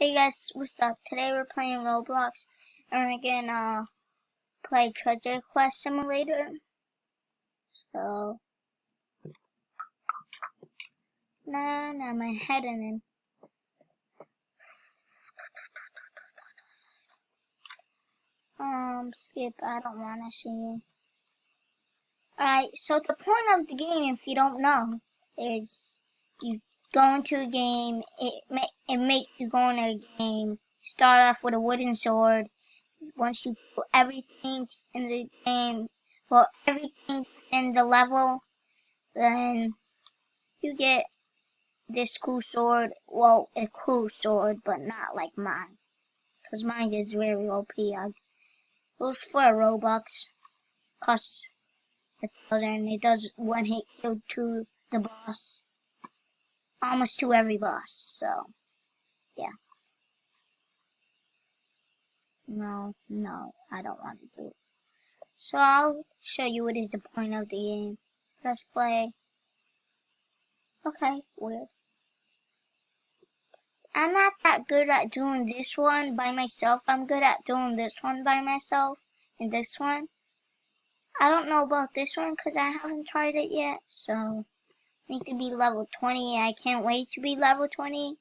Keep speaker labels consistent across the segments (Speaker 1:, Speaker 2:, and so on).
Speaker 1: Hey guys, what's up? Today we're playing Roblox and we're gonna play Treasure Quest Simulator. So, my head in. Skip, I don't wanna see you. Alright, so the point of the game, if you don't know, is you go into a game, it makes you go in a game, start off with a wooden sword. Once you put everything in the game, well, everything in the level, then you get this cool sword. Well, a cool sword, but not like mine. Because mine is very OP. It was for a Robux. Costs $1,000. It does one hit kill to the boss. Almost to every boss. So, yeah. No, I don't want to do it. So I'll show you what is the point of the game. Press play. Okay, weird. I'm not that good at doing this one by myself. I'm good at doing this one by myself and this one. I don't know about this one because I haven't tried it yet. So, I need to be level 20. I can't wait to be level 20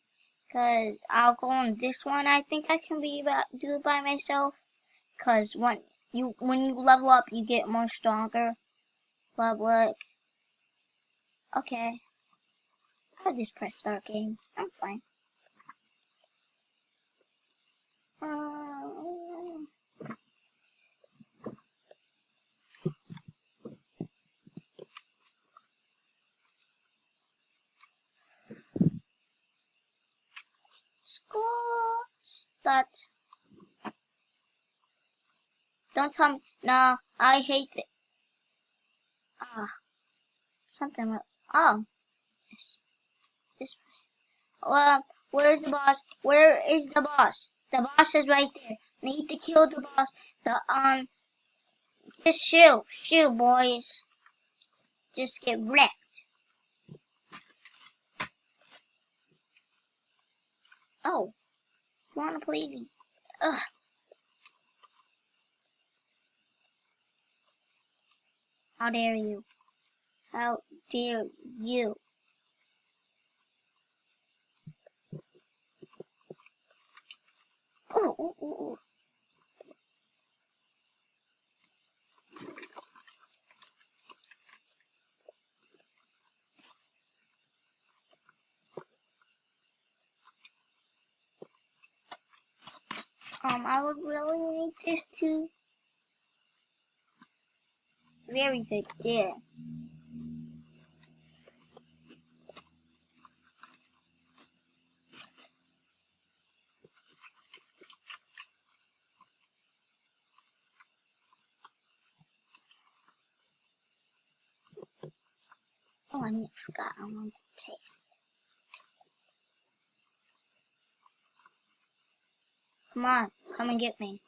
Speaker 1: because I'll go on this one. I think I can do it by myself because when you level up, you get more stronger. Look. Okay. I'll just press start game. I'm fine. School start. Don't tell me. No, I hate it. Something. Oh, this. Well, where's the boss? Where is the boss? The boss is right there. Need to kill the boss. Just shoot, boys. Just get wrecked. Oh, you wanna play these? Ugh. How dare you? How dare you? Ooh. I would really need this too. Very good, yeah. Oh, I forgot. I wanted to taste. Come on, come and get me.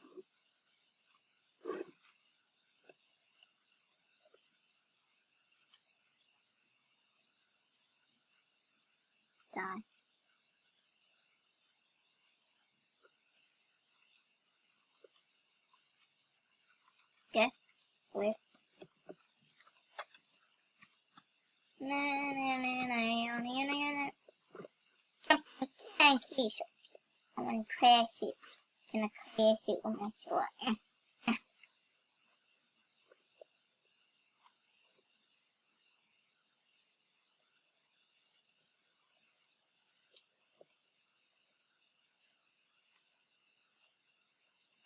Speaker 1: Die. Okay, where? Jump and kiss it. I'm gonna crash it. I'm gonna crash it with my sword.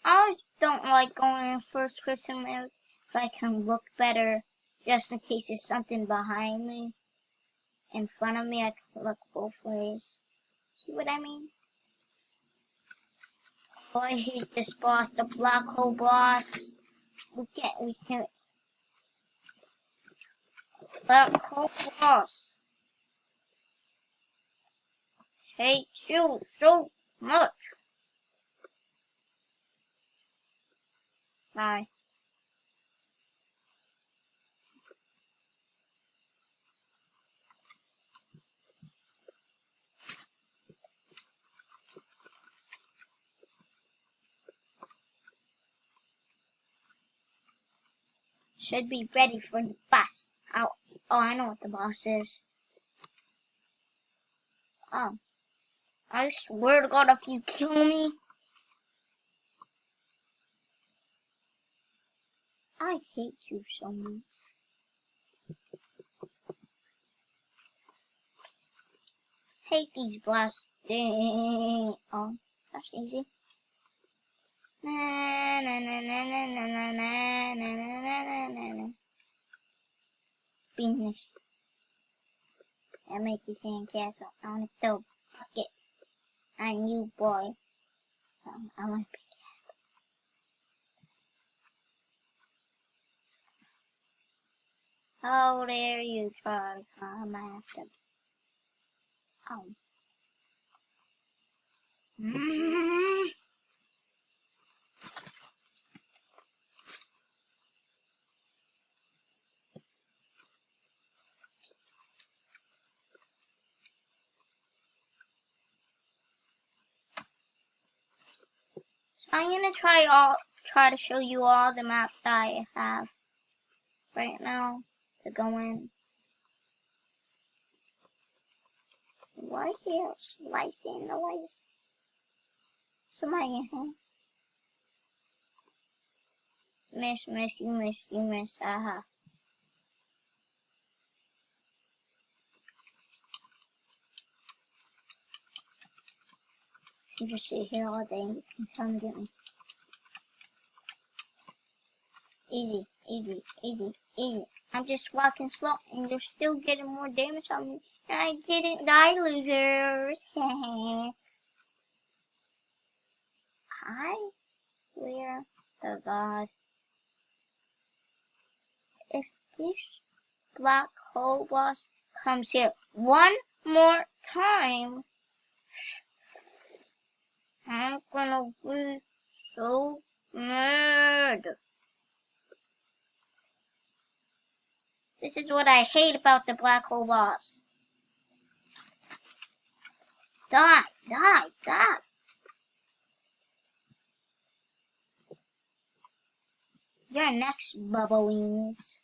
Speaker 1: I always don't like going in first person mode if I can look better, just in case there's something behind me. In front of me, I can look both ways. See what I mean? Oh, I hate this boss, the black hole boss. We can't. Black hole boss. Hate you so much. Bye. should be ready for the boss. Oh, I know what the boss is. Oh, I swear to God, if you kill me, I hate you so much. Hate these blasting. Oh, that's easy. Na na na na na na na na na na na na. Business. That makes you think castle. I wanna throw bucket on you, boy. I wanna pick it. How dare you try to come after me? Oh. So I'm gonna try to show you all the maps that I have right now to go in. Why here slicing noise? Somebody in here. Miss, you miss, aha. You just sit here all day and you can come get me. Easy, easy, easy, easy. I'm just walking slow and you're still getting more damage on me. And I didn't die, losers. I swear to God. If this black hole boss comes here one more time, I'm gonna be so mad. This is what I hate about the black hole boss. Die, die, die. You're next, Bubba Wings.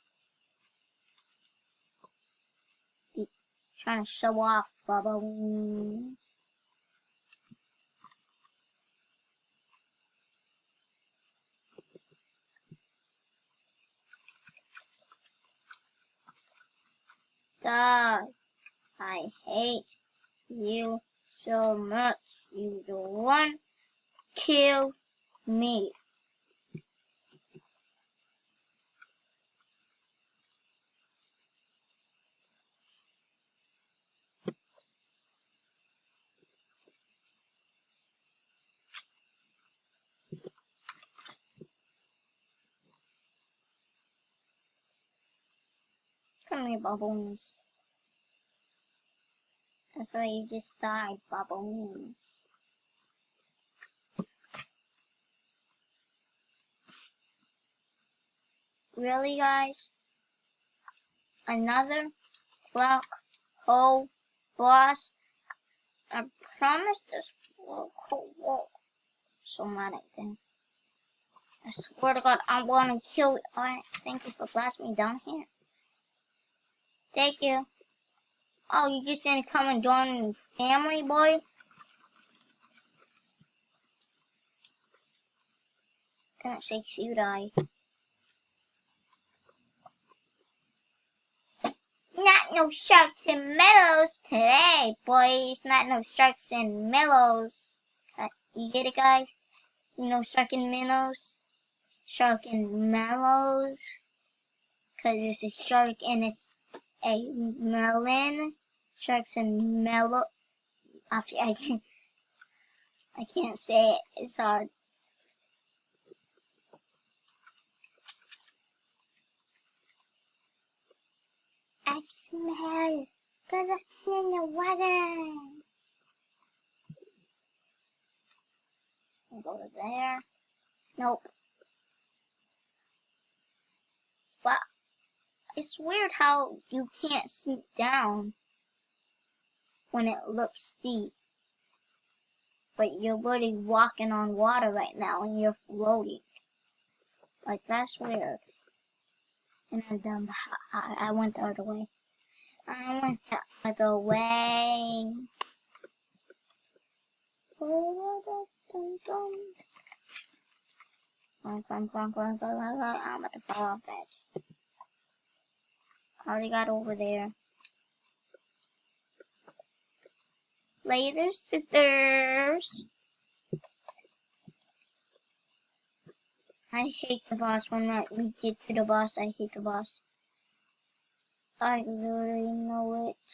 Speaker 1: Trying to show off, Bubba Wings. Die. I hate you so much. You don't want to kill me. Come here, Bubbles. That's why you just died, Bubbles. Really, guys? Another black hole boss? I promise this will work. So mad at them. I swear to God, I'm gonna kill you. Alright, thank you for blasting me down here. Thank you. Oh, you just didn't come and join the family, boy? Gonna say you die. Not no sharks and mellows today, boys. Not no sharks and mellows. You get it, guys? You know shark and minnows? Shark and mellows. Cause it's a shark and it's a melon. Sharks and mellow. I can't say it. It's hard. I smell good in the water. I'll go to there. Nope. But it's weird how you can't sneak down when it looks steep. But you're literally walking on water right now and you're floating. Like, that's weird. And I'm done. I went the other way. I went the other way. I'm about to fall off that. I already got over there. Later, sisters. I hate the boss. When we get to the boss, I hate the boss. I literally know it.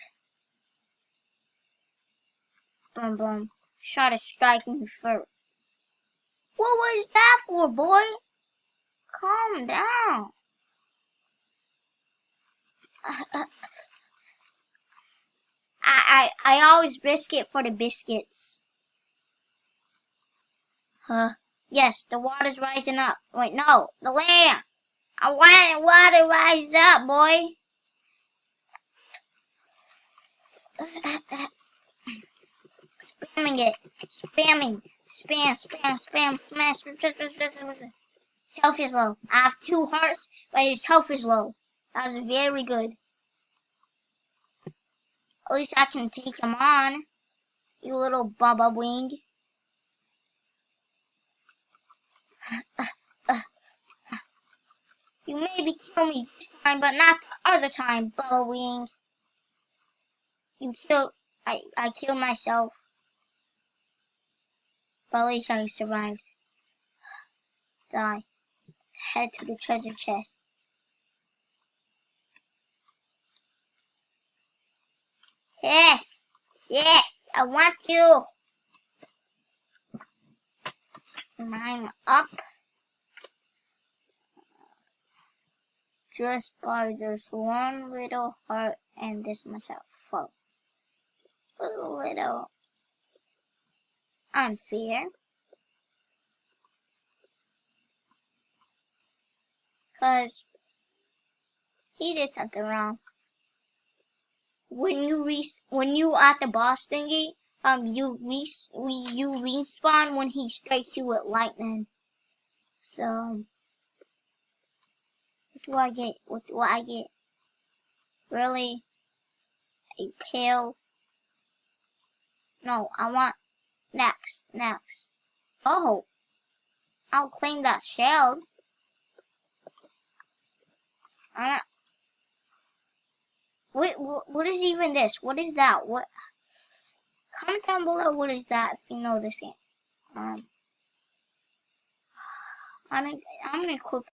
Speaker 1: Boom, boom. Shot is striking me first. What was that for, boy? Calm down. I always risk it for the biscuits. Huh? Yes, the water's rising up. Wait, no, the land. I want the water to rise up, boy. Spamming it. Spamming. Spam. Smash. His health is low. I have 2 hearts, but his health is low. That was very good. At least I can take him on. You little Bubba Wing. You maybe kill me this time, but not the other time, Bubba Wing. You killed... I killed myself. But at least I survived. Die. Head to the treasure chest. Yes! Yes! I want you! I'm up. Just by this one little heart and this myself. Oh, a little unfair. Cause he did something wrong. When you at the boss thingy, you respawn when he strikes you with lightning. So what do I get? What do I get? Really? A pale? No, I want next. Oh, I'll claim that shell. Wait, what is even this? What is that? What? Comment down below what is that if you know this game. I'm gonna equip